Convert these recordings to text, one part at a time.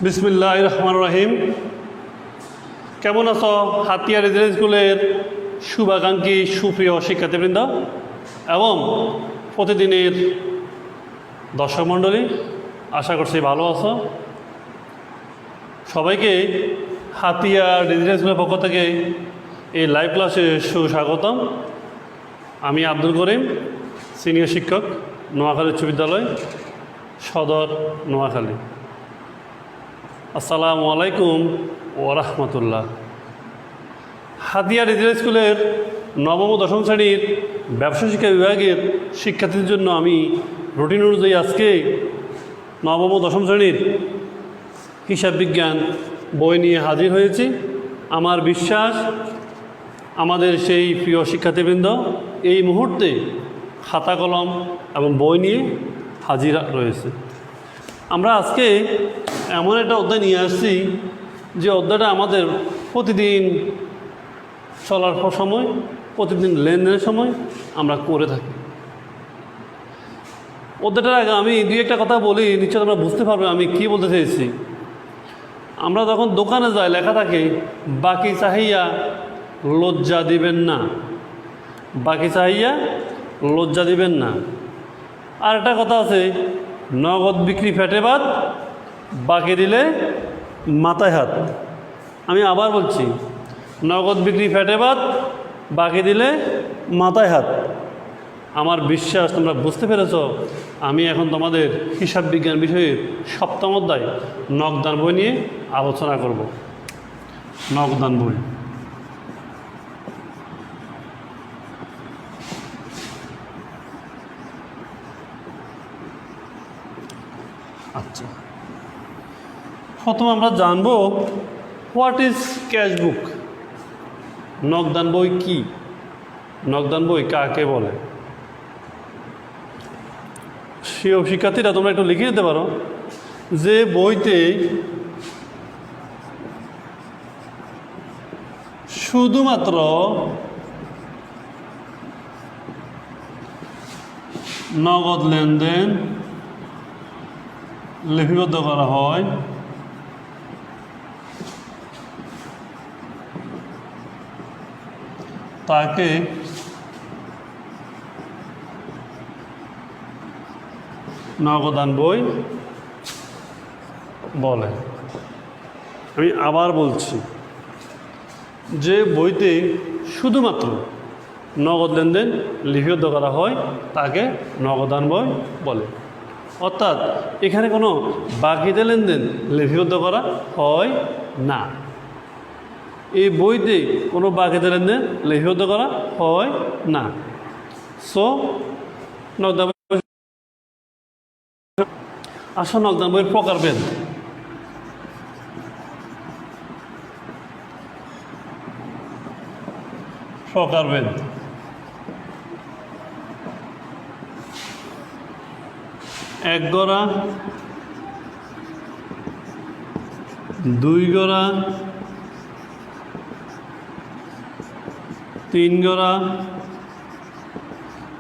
বিসমিল্লাহির রহমানির রহিম। কেমন আছো হাতিয়া রেজিডেন্স স্কুলের শুভাকাঙ্ক্ষী সুপ্রিয় শিক্ষার্থীবৃন্দ এবং প্রতিদিনের দর্শক মণ্ডলী, আশা করছি ভালো আছো। সবাইকে হাতিয়া রেজিডেন্স স্কুলের পক্ষ থেকে এই লাইভ ক্লাসে সুস্বাগতম। আমি আব্দুল করিম, সিনিয়র শিক্ষক, নোয়াখালী উচ্চ বিদ্যালয়, সদর, নোয়াখালী। আসসালামু আলাইকুম ওরহমতুল্লাহ। হাতিয়া রেজিডেন্স স্কুলের নবম ও দশম শ্রেণীর ব্যবসা শিক্ষা বিভাগের শিক্ষার্থীদের জন্য আমি রুটিন অনুযায়ী আজকে নবম ও দশম শ্রেণীর হিসাব বিজ্ঞান বই নিয়ে হাজির হয়েছি। আমার বিশ্বাস আমাদের সেই প্রিয় শিক্ষার্থীবৃন্দ এই মুহূর্তে খাতা কলম এবং বই নিয়ে হাজির রয়েছে। আমরা আজকে এমন একটা অধ্যায় নিয়ে আসছি যে অধ্যায়টা আমাদের প্রতিদিন চলার সময়, প্রতিদিন লেনদেনের সময় আমরা করে থাকি। অধ্যায়টার আগে আমি দুই একটা কথা বলি, নিশ্চয় আমরা বুঝতে পারবে আমি কী বলতে চেয়েছি। আমরা যখন দোকানে যাই, লেখা থাকে বাকি চাহিয়া লজ্জা দিবেন না, বাকি চাহিয়া লজ্জা দিবেন না। আর একটা কথা আছে, নগদ বিক্রি ফেটে বাদ, বাকি দিলে মাথায় হাত। আমি আবার বলছি, নগদ বিক্রি ফেটে বাদ, বাকি দিলে মাথায় হাত। আমার বিশ্বাস তোমরা বুঝতে পেরেছ। আমি এখন তোমাদের হিসাব বিজ্ঞান বিষয়ে সপ্তম অধ্যায় নগদান বই নিয়ে আলোচনা করব। নগদান বই। আচ্ছা, প্রথমে আমরা জানব হোয়াট ইজ ক্যাশ বুক। নগদান বই কি, নগদান বই কাকে বলে? সেও শিক্ষার্থীরা তোমরা একটু লিখে দিতে পারো যে বইতে শুধুমাত্র নগদ লেনদেন লিপিবদ্ধ করা হয় তাকে নগদান বই বলে। আমি আবার বলছি, যে বইতে শুধুমাত্র নগদ লেনদেন লিপিবদ্ধ করা হয় তাকে নগদান বই বলে। অর্থাৎ এখানে কোনো বাকিতে লেনদেন লিপিবদ্ধ করা হয় না। এই বইতে কোনো বাকিতে লেনদেন লিপিবদ্ধ করা হয় না। সো নগদান আসল নগদান বইয়ের প্রকারভেদ। প্রকারভেদ এক গড়া, দুই গড়া, তিন গড়া,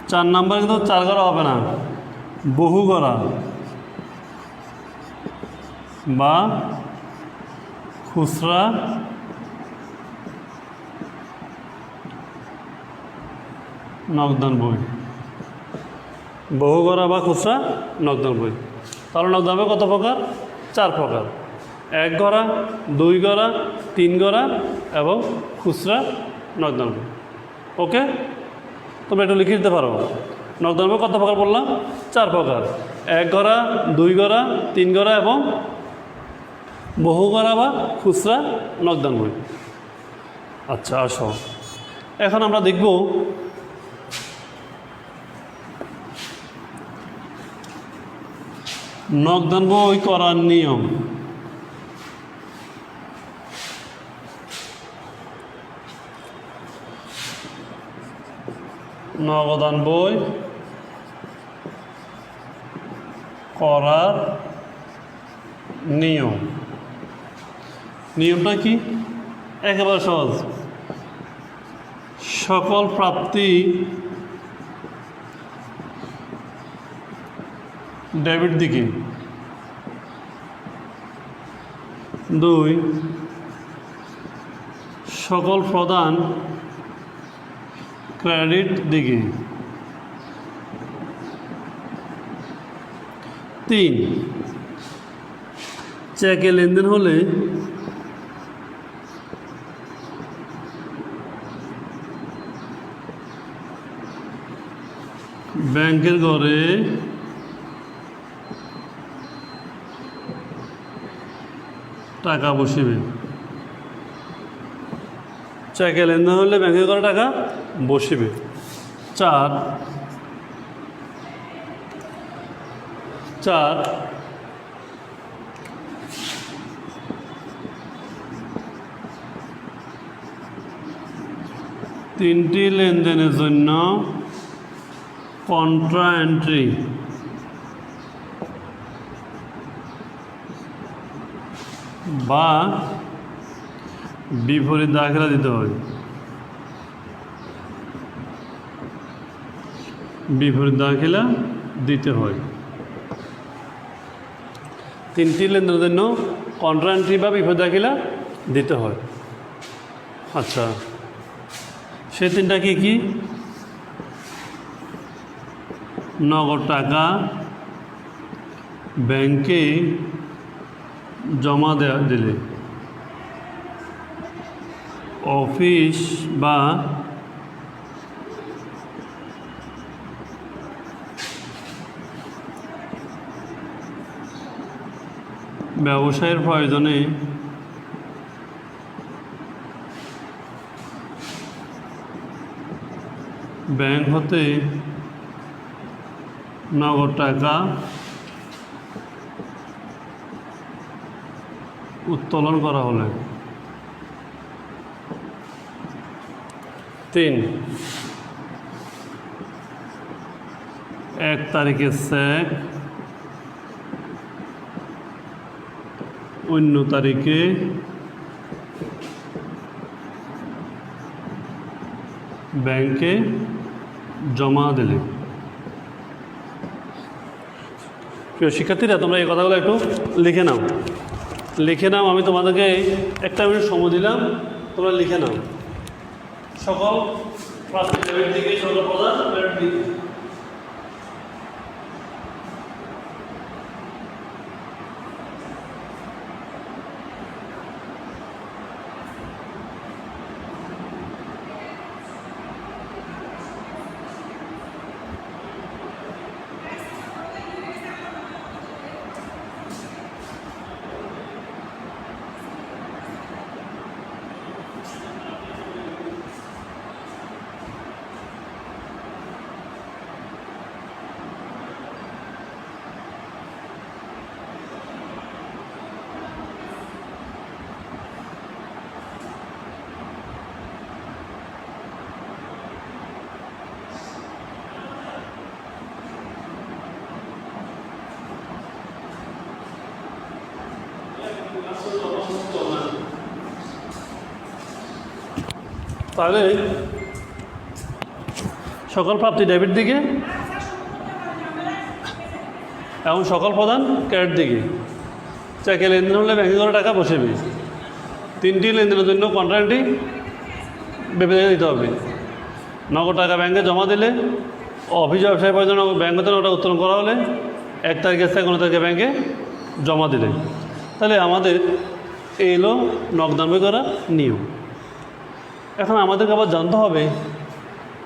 4 নাম্বার কিন্তু 4 গড়া হবে না, বহু গড়া বা খুচরা নগদান বই। বহু গড়া বা খুচরা নগদান বই। তাহলে নগদান বই কত প্রকার? 4 প্রকার। 1 গড়া, 2 গড়া, 3 গড়া এবং খুচরা নগদান বই। ওকে, তোমরা একটু লিখে দিতে পারো নগদান বই কত প্রকার বললাম? 4 প্রকার। 1 গড়া, 2 গড়া, 3 গড়া এবং বহু গড়া বা খুচরা নগদান বই। আচ্ছা, আসো এখন আমরা দেখব নগদান বই করার নিয়ম। নগদান বই করার নিয়ম। নিয়মটা কি? একেবারে সহজ। সকল প্রাপ্তি ডেবিট দিকে 2 সকল প্রদান ক্রেডিট দিকে। 3 চেকে লেনদেন হলে ব্যাংকের ঘরে টাকা বসিবে। চেকে লেনদেন হলে ব্যাংকের ঘরে টাকা বসিবে। 4 3টি লেনদেনের জন্য কন্ট্রা এন্ট্রি বা বিপরীত দাখিলা দিতে হয়। বিপরীত দাখিলা দিতে হয়। 3টি লেনদেনের জন্য কন্ট্রা এন্ট্রি বা বিপরীত দাখিলা দিতে হয়। আচ্ছা, সে 3টা কি কি? নগদ টাকা ব্যাংকে জমা দিলে, অফিস বা ব্যবসায়ের প্রয়োজনে ব্যাংক হতে নগদ টাকা উত্তোলন করা হলে। 3 1 তারিখে চেক অন্য তারিখে ব্যাংকে জমা দিলে। প্রিয় শিক্ষার্থীরা, তোমরা এই কথাগুলো একটু লিখে নাও। আমি তোমাদেরকে 1 মিনিট সময় দিলাম, তোমরা লিখে নাও। সকল প্রাপ্তির দিকে, সকল প্রধান দিকে। তাহলে সকল প্রাপ্তি ডেবিট দিকে এবং সকল প্রদান ক্রেডিট দিকে। চেকে লেনদেন হলে ব্যাংকে করে টাকা বসেবে। 3টি লেনদেনের জন্য কন্ট্রা এন্ট্রি বিপরীত দিতে হবে। নগদ টাকা ব্যাংকে জমা দিলে, অফিস ব্যবসায় প্রয়োজন ব্যাংক হতে ওটা উত্তোলন করা হলে, 1 তারিখে চেক অন্য তারিখে ব্যাংকে জমা দিলে। তাহলে আমাদের এই হলো নগদান বই করার নিয়ম। এখন আমাদেরকে আবার জানতে হবে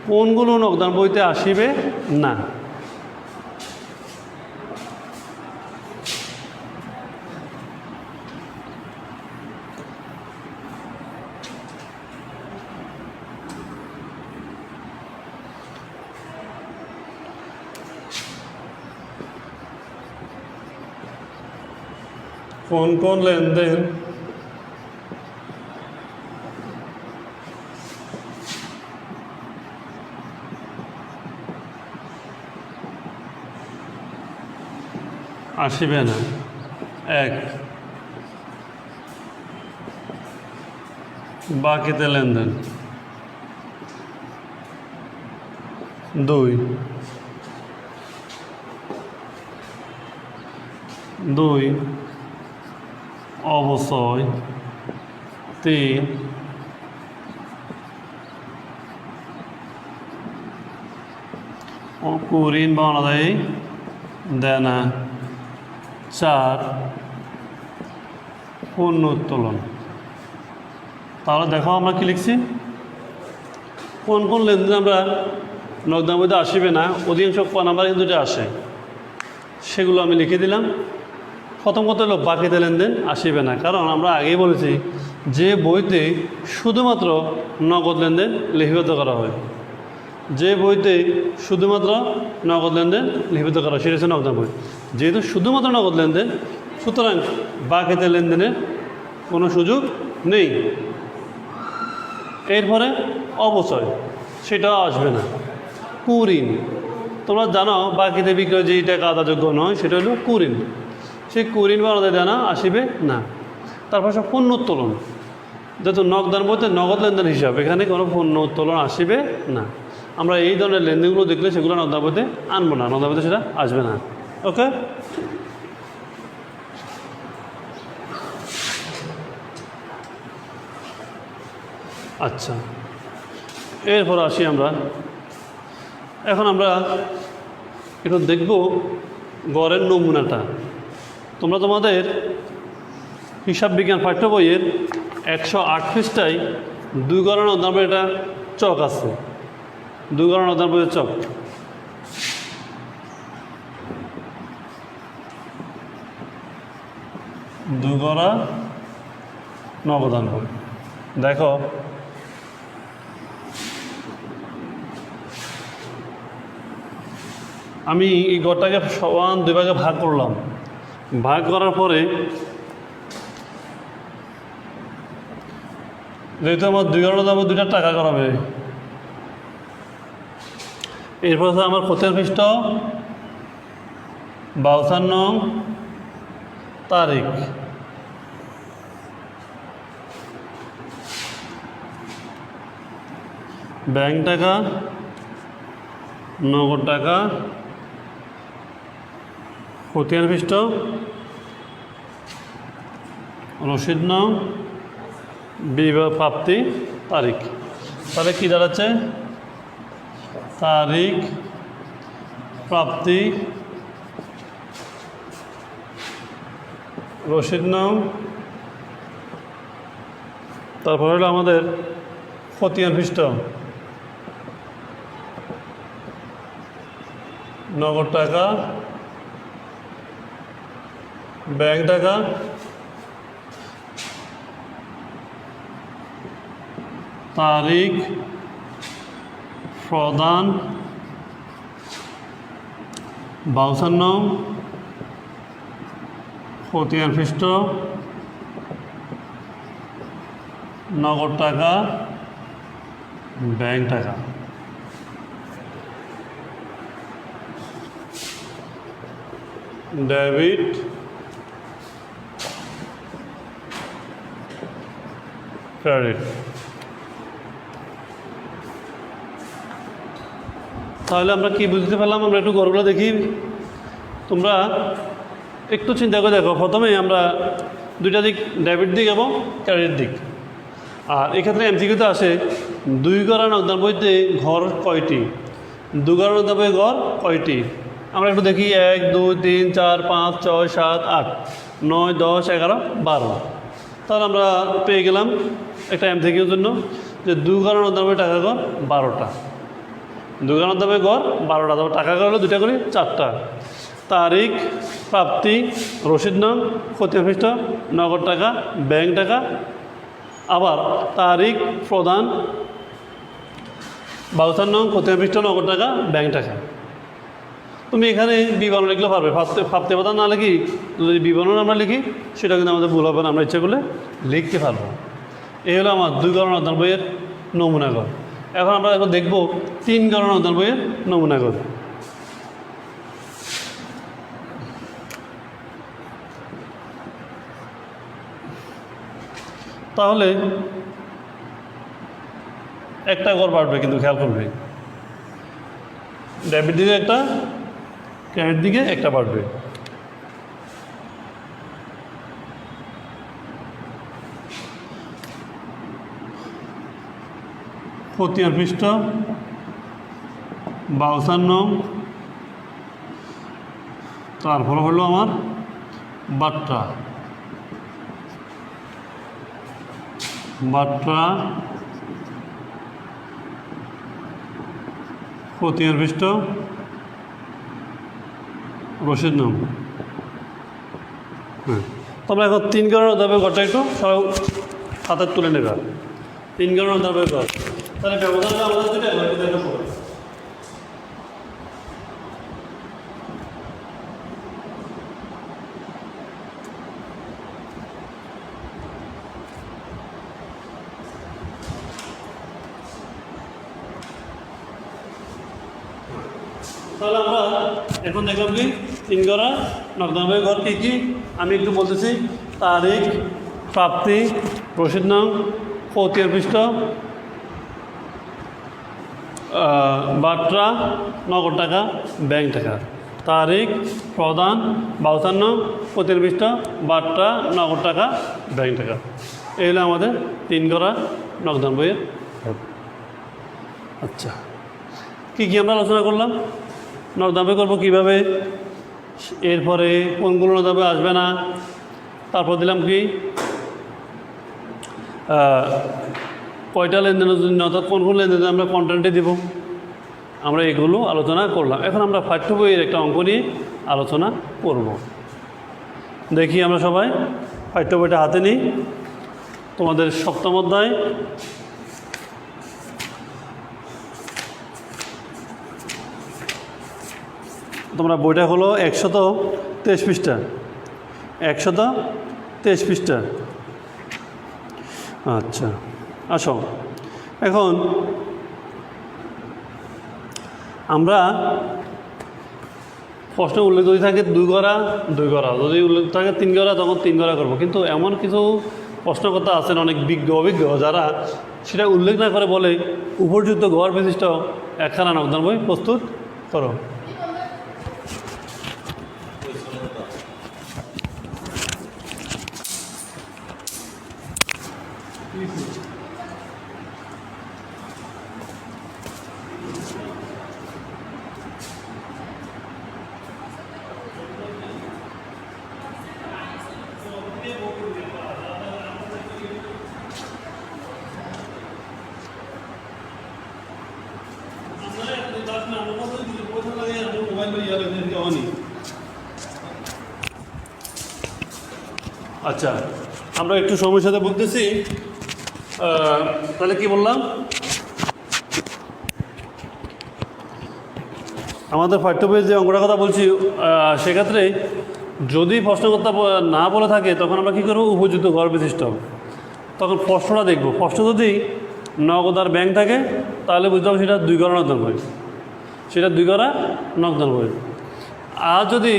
কোনগুলো নগদান বইতে আসিবে না। কোন কোন লেনদেন আসিবে না? 1 বাকিতে লেনদেন। 2 2 অবশ্যই 3 কুরিন বানানো দেয় দেনা 4 পূর্ণ উত্তোলন। তাহলে দেখো আমরা কি লিখছি, কোন কোন লেনদেন আমরা নগদানের মধ্যে আসবে না, অধিকাংশ ক নাম্বার কিন্তু এটা আসে, সেগুলো আমি লিখে দিলাম। প্রথম কথা হলো বাকিতে লেনদেন আসবে না, কারণ আমরা আগেই বলেছি যে বইতে শুধুমাত্র নগদ লেনদেন লিপিবদ্ধ করা হয়, যে বইতে শুধুমাত্র নগদ লেনদেন লিপিবদ্ধ করা হয় সেটা হচ্ছে নগদান বই। যেহেতু শুধুমাত্র নগদ লেনদেন, সুতরাং বাকিতে লেনদেনের কোনো সুযোগ নেই। এরপরে অবচয়, সেটাও আসবে না। কুঋণ, তোমরা জানো বাকিতে বিক্রয় যে টাকা আদাযোগ্য নয় সেটা হলো কুঋণ, সেই কুঋণ বা আদায় দেনা আসবে না। তারপর সব পণ্য উত্তোলন, যেহেতু নগদান বলতে নগদ লেনদেন হিসাব, এখানে কোনো পণ্য উত্তোলন আসবে না। আমরা এই ধরনের লেনদেনগুলো দেখলে সেগুলো নগদান বইতে আনবো না, নগদান বইতে সেটা আসবে না। ওকে, আচ্ছা, এরপর আসি আমরা, এখন আমরা একটু দেখব গড়ের নমুনাটা। তোমরা তোমাদের হিসাব বিজ্ঞান পাঠ্য বইয়ের 108 পৃষ্ঠায় 2 গড়ের নগদান বইয়ের একটা চক আছে, 2 গড়ের নগদান বইয়ের চক। দুগড়া নগদান বই, দেখো আমি এই গড়টাকে সমান 2 ভাগে ভাগ করলাম। ভাগ করার পরে যেহেতু আমার 2 গড় নগদান বই 2টা টাকা করাবে, এরপর আমার খতিয়ান পৃষ্ঠ 52 তারিখ, ব্যাংক টাকা, নগদ টাকা, খতিয়ান পৃষ্ঠ, রসিদ নং, প্রাপ্তি তারিখ। তাহলে কী দাঁড়াচ্ছে, তারিখ, প্রাপ্তি, রসিদ নং, তারপর হলো আমাদের খতিয়ান পৃষ্ঠ, নগদ টাকা, ব্যাংক টাকা, তারিখ, প্রদান, 52 খতিয়ান পৃষ্ঠ, নগদ টাকা, ব্যাংক টাকা। Debit, credit. তাহলে আমরা কি বুঝতে পারলাম, আমরা একটু গড়গুলো দেখি। তোমরা একটু চিন্তা করে দেখো, প্রথমে আমরা 2টা দিক, ডেবিট দিক এবং ক্রেডিট দিক। আর এক্ষেত্রে এমসিকিউতে আসে 2 গড়া নগদান বইতে ঘর কয়টি, 2 গড়া নগদান বইয়ে ঘর কয়টি। আমরা একটু দেখি 1 2 3 4 5 6 7 8 9 10 11 12। তাহলে আমরা পেয়ে গেলাম একটা এমসিকিউর জন্য যে 2 গড়া নগদান বইয়ে টাকা ঘর 12টা, 2 গড়া নগদান বইয়ে ঘর 12টা। তবে টাকা ঘর হলো 2টা করে 4টা। তারিখ, প্রাপ্তি, রসিদ নং, খতিয়ান পৃষ্ঠ, নগদ টাকা, ব্যাংক টাকা। আবার তারিখ, প্রদান, 52 নং, খতিয়ান পৃষ্ঠ, নগদ টাকা, ব্যাংক টাকা। তুমি এখানে বিবরণ লিখলে পারবে, প্রাপ্তি প্রদান না লিখি যদি বিবরণ আমরা লিখি সেটা কিন্তু আমাদের ভুল হবে না, আমরা ইচ্ছা করলে লিখতে পারবো। এই হলো আমার 2 গড় নগদান বইয়ের নমুনাঘর। এখন আমরা এখন দেখব 3 গড় নগদান বইয়ের নমুনাঘর। তাহলে একটা ঘর বাড়বে, কিন্তু খেয়াল করবে ডেবিট দিকে একটা, ক্রেডিট দিকে একটা বাড়বে। খতিয়ান পৃষ্ঠ 52, তারপর হলো আমার বাট্রা খতিয়ান পৃষ্ঠ রশিদ নাম। হ্যাঁ, তোমরা এখন 3 গণনা দাবে ঘরটা একটু সবাই হাতে তুলে নেবে। 3 গণনা দাবে ঘর, তাহলে ব্যবধানটা আমাদের যেটা দেখা পড়ে। তাহলে আমরা এখন দেখলাম কি 3 গড়া নকদানবাই ঘর কী কী আমি একটু বলতেছি। তারিখ, প্রাপ্তি, রসিদ নাম, খতিয়ান পৃষ্ঠ, বাট্রা, নগদ টাকা, ব্যাংক টাকা। তারিখ, প্রদান 52, খতিয়ান পৃষ্ঠ, বাট্রা, নগদ টাকা, ব্যাংক টাকা। এই হলো আমাদের 3 গড়া নকদান বইয়ের। আচ্ছা, কী কী আমরা আলোচনা করলাম? নকদাবে করবো কীভাবে, এরপরে কোনগুলো নকদাবে আসবে না, তারপর দিলাম কি কয়টা লেনদেনের জন্য, অর্থাৎ কোন লেনদেনে আমরা কন্টেন্টে দিব, আমরা এগুলো আলোচনা করলাম। এখন আমরা পাঠ্য বইয়ের একটা অঙ্ক নিয়ে আলোচনা করব। দেখি আমরা সবাই পাঠ্য বইটা হাতে নিই। তোমাদের 7ম অধ্যায় তোমরা বইটা হলো 123 পৃষ্ঠা, 123 পৃষ্ঠা। আচ্ছা, আসো এখন আমরা প্রশ্ন উল্লেখ যদি থাকে 2 গড়া, যদি উল্লেখ থাকে 3 গড়া, তখন 3 গড়া করবো। কিন্তু এমন কিছু প্রশ্নকর্তা আছেন অনেক অভিজ্ঞ, যারা সেটা উল্লেখ না করে বলে উপযুক্ত গড় বিশিষ্ট একখানা নকদান বই প্রস্তুত করো। আচ্ছা, আমরা একটু সময়ের সাথে বলতেছি। তাহলে কি বললাম, আমাদের পাঠ্য বইয়ের যে অঙ্কটার কথা বলছি, সেক্ষেত্রে যদি প্রশ্নকর্তা না বলে থাকে তখন আমরা কী করবো, উপযুক্ত গড় বিশিষ্ট। তখন প্রশ্নটা দেখব, প্রশ্ন যদি নগদ আর ব্যাংক থাকে তাহলে বুঝতে হবে সেটা 2 গড়া নকদান বই, সেটা 2 গড়া নকদান বই। আর যদি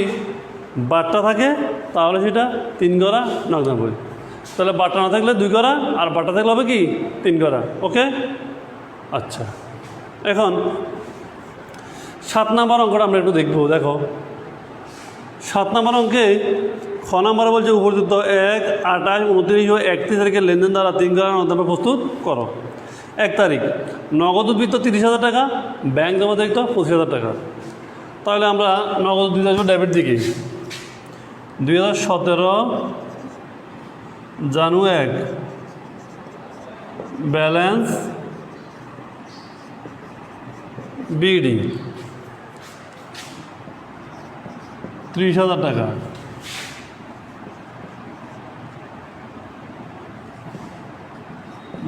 বাট্টা থাকে তাহলে সেটা 3 গড়া নকদান বই। তাহলে বাট্টা না থাকলে 2 গড়া, আর বাট্টা থাকলে হবে কি 3 গড়া। ওকে, আচ্ছা, এখন 7 নম্বর অঙ্কটা আমরা একটু দেখব। দেখো 7 নম্বর অঙ্কে খ নম্বরে বলছে উপযুক্ত 1, 28, 29 ও 31 তারিখের লেনদেন দ্বারা 3 গড়া নকদান প্রস্তুত করো। 1 তারিখ নগদ উদ্বৃত্ত 30,000 টাকা, ব্যাংক জমা দেখত 25,000 টাকা। তাহলে আমরা নগদ দিতে আসবো ডেবিট দিকে। 2017 জানুয়ারি 1 ব্যালেন্স বিডি 30,000 টাকা।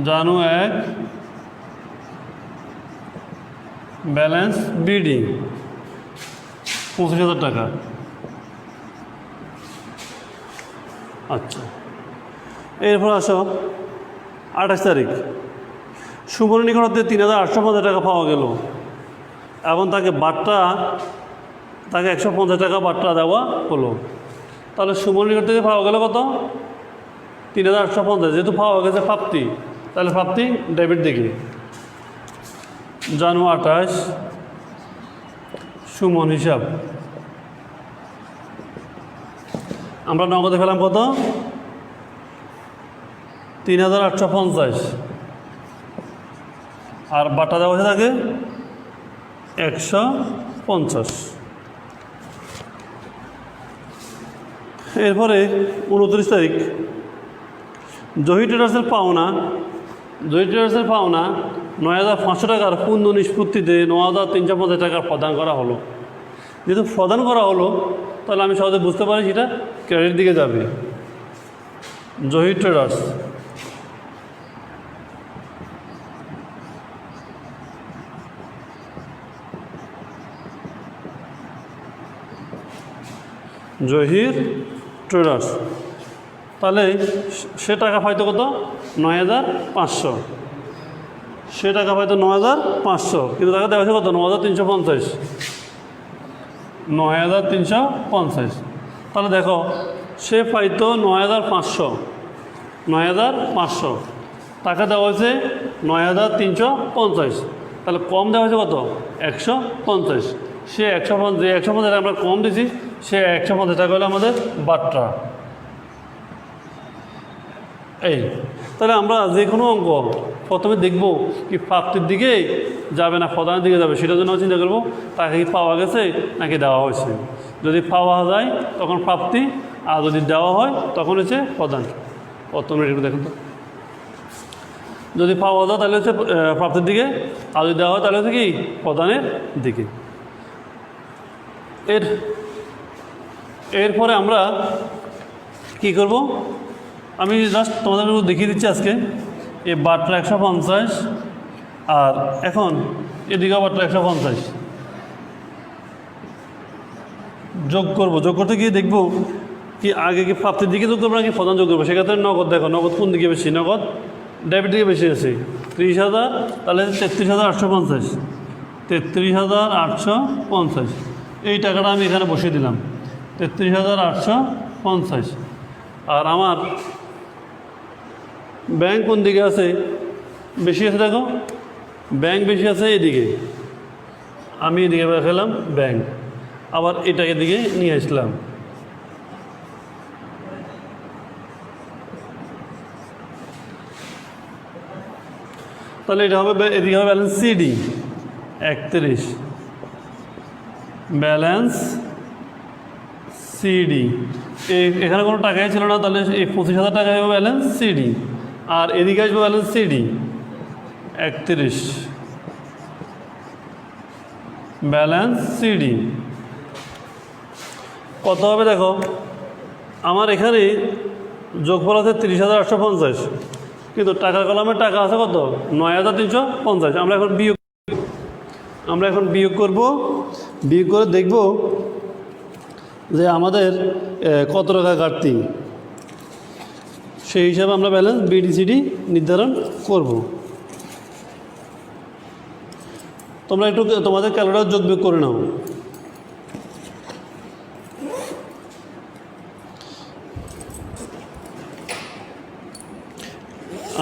জানুয়ারি 1 ব্যালেন্স বিডি 25,000 টাকা। আচ্ছা, এরপর আসো 28 তারিখ সুমনের নিকট হতে 3,850 টাকা পাওয়া গেল এবং তাকে 150 টাকা বাট্টা দেওয়া হলো। তাহলে সুমনের নিকট থেকে পাওয়া গেল কত, 3,850। যেহেতু পাওয়া গেছে প্রাপ্তি, তাহলে প্রাপ্তি ডেবিট দেখি। জানুয়ারি 28 সুমন হিসাব আমরা নগদে ফেলাম কত, 3,850। আর বাটা দেওয়া হয়ে থাকে 150। এরপরে 29 তারিখ জহি ট্রেডার্সের পাওনা 9,500 টাকার পূর্ণ নিষ্পত্তিতে 9,350 টাকা প্রদান করা হলো। যেহেতু প্রদান করা হলো তাহলে আমি সহজে বুঝতে পারি সেটা ক্রেডিট দিকে যাবে। জহি ট্রেডার্স জহির ট্রেডার্স, তাহলে সে টাকা পাইতো কত? 9,500। সে টাকা পাইতো 9,500, কিন্তু টাকা দেওয়া হয়েছে কত? 9,350। 9,350। তাহলে দেখো সে পাইতো 9,500 টাকা দেওয়া হয়েছে 9,350, তাহলে কম দেওয়া হয়েছে কত? 150। সে 150 আমরা কম দিছি, সে 150 টাকা হলো আমাদের বাট্টা। এই তাহলে আমরা যে কোনো অঙ্ক প্রথমে দেখব কি প্রাপ্তির দিকে যাবে না প্রদানের দিকে যাবে, সেটার জন্য চিন্তা করবো তাকে কি পাওয়া গেছে নাকি দেওয়া হয়েছে। যদি পাওয়া যায় তখন প্রাপ্তি, আর যদি দেওয়া হয় তখন হচ্ছে প্রদান। প্রথম রেটগুলো দেখুন তো, যদি পাওয়া যায় তাহলে হচ্ছে প্রাপ্তির দিকে, আর যদি দেওয়া হয় তাহলে হচ্ছে কি প্রদানের দিকে। এরপরে আমরা কি করব, আমি জাস্ট তোমাদের দেখিয়ে দিচ্ছি আজকে। এই বাট্টা 150, আর এখন এদিকে বাট্টা 150 যোগ করব। যোগ করতে গিয়ে দেখব কি আগে কি প্রাপ্তির দিকে যোগ করবো নাকি প্রদান যোগ করবো। সেক্ষেত্রে নগদ, দেখো নগদ কোন দিকে বেশি, নগদ ডেবিট দিকে বেশি আছে। 30,000, তাহলে 33,850। 33,850 এই টাকাটা আমি এখানে বসিয়ে দিলাম, 33,850। আর আমার ব্যাংক কোন দিকে আছে? বেশি আছে, দেখো ব্যাংক বেশি আছে এদিকে, আমি এদিকে রাখলাম ব্যাংক, আবার এটাকে দিকে নিয়ে আসলাম। তাহলে এটা হবে, এদিকে হবে ব্যালেন্স সিডি 31, ব্যালেন্স সিডি। এখানে কোনো টাকাই ছিল না, তাহলে এই 25,000 টাকা হবে ব্যালেন্স সিডি। আর এদিকে আসবে ব্যালেন্স সিডি 31, ব্যালেন্স সিডি কত হবে দেখো। আমার এখানে যোগফল আছে 30,850, কিন্তু টাকার কলামে টাকা আছে কত? 9,350। আমরা এখন বিয়োগ করব। বিয়োগ করে দেখব যে আমাদের কত টাকা ঘাটতি, সেই হিসাবে আমরা ব্যালেন্স বিডিসিডি নির্ধারণ করব। তোমরা একটু তোমাদের ক্যালকুলেটর যোগ বিয়োগ করে নাও।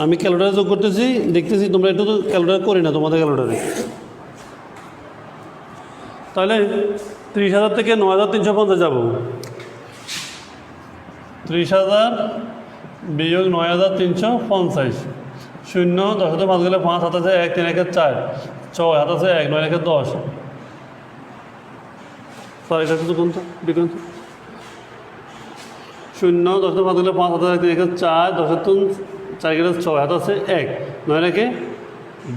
আমি ক্যালকুলেটর যোগ করতেছি, দেখতেছি তোমরা একটু তো ক্যালকুলেটর করি না তোমাদের ক্যালকুলেটরে। তাহলে 30,000 থেকে 9,350 যাব। 30,000 বিয়োগ 9,350, 0 10 5 গেলে 5, 7 আছে 1, 3 1 4, 6 7 আছে 1, 9 1 10। সরি এটা কিন্তু কোনটা বিকন 0 10 5 গেলে 5, 7 1 3 1 4, 10 4 গেলে 6 হাত আছে 1, 9 1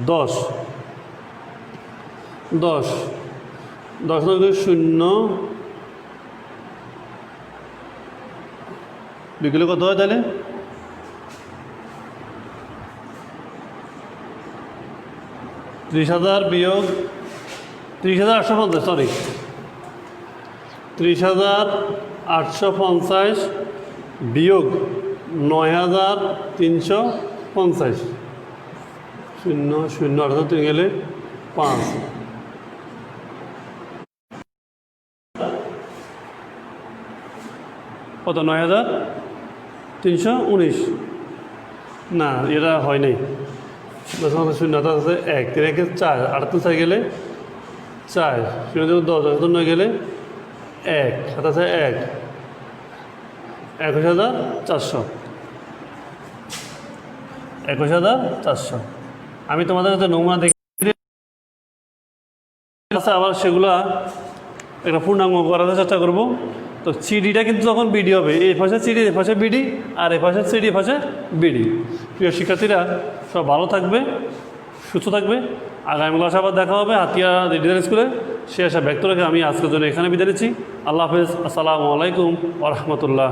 10, 10 10 0 বিকেলে কত হয় তাহলে? 30,000 বিয়োগ 30,850, সরি 30,850 বিয়োগ 9,350, 0 0 8 3 গেলে 5, কত? 9,319। না এটা হয় নাই, 0 আছে 1, 3 1 4, 8 4 গেলে 4, 0 10 9 গেলে 1, 7 আছে 1, 21,400, 21,400। আমি তোমাদের কাছে নমুনা দেখি। আছে আবার সেগুলা একটা পূর্ণাঙ্গ করার চেষ্টা করব। তো সিডিটা কিন্তু তখন বিডি হবে, এই পাশে সিডি এই পাশে বিডি, আর এই পাশে সিডি এই পাশে বিডি। প্রিয় শিক্ষার্থীরা সব ভালো থাকবে, সুস্থ থাকবে। আগামী ক্লাসে আবার দেখা হবে হাতিয়া ডিজিটাল স্কুলে। সে আশা ব্যক্ত রেখে আমি আজকের জন্য এখানে বিদায় নিচ্ছি। আল্লাহ হাফেজ, আসসালামু আলাইকুম ওয়া রাহমাতুল্লাহ।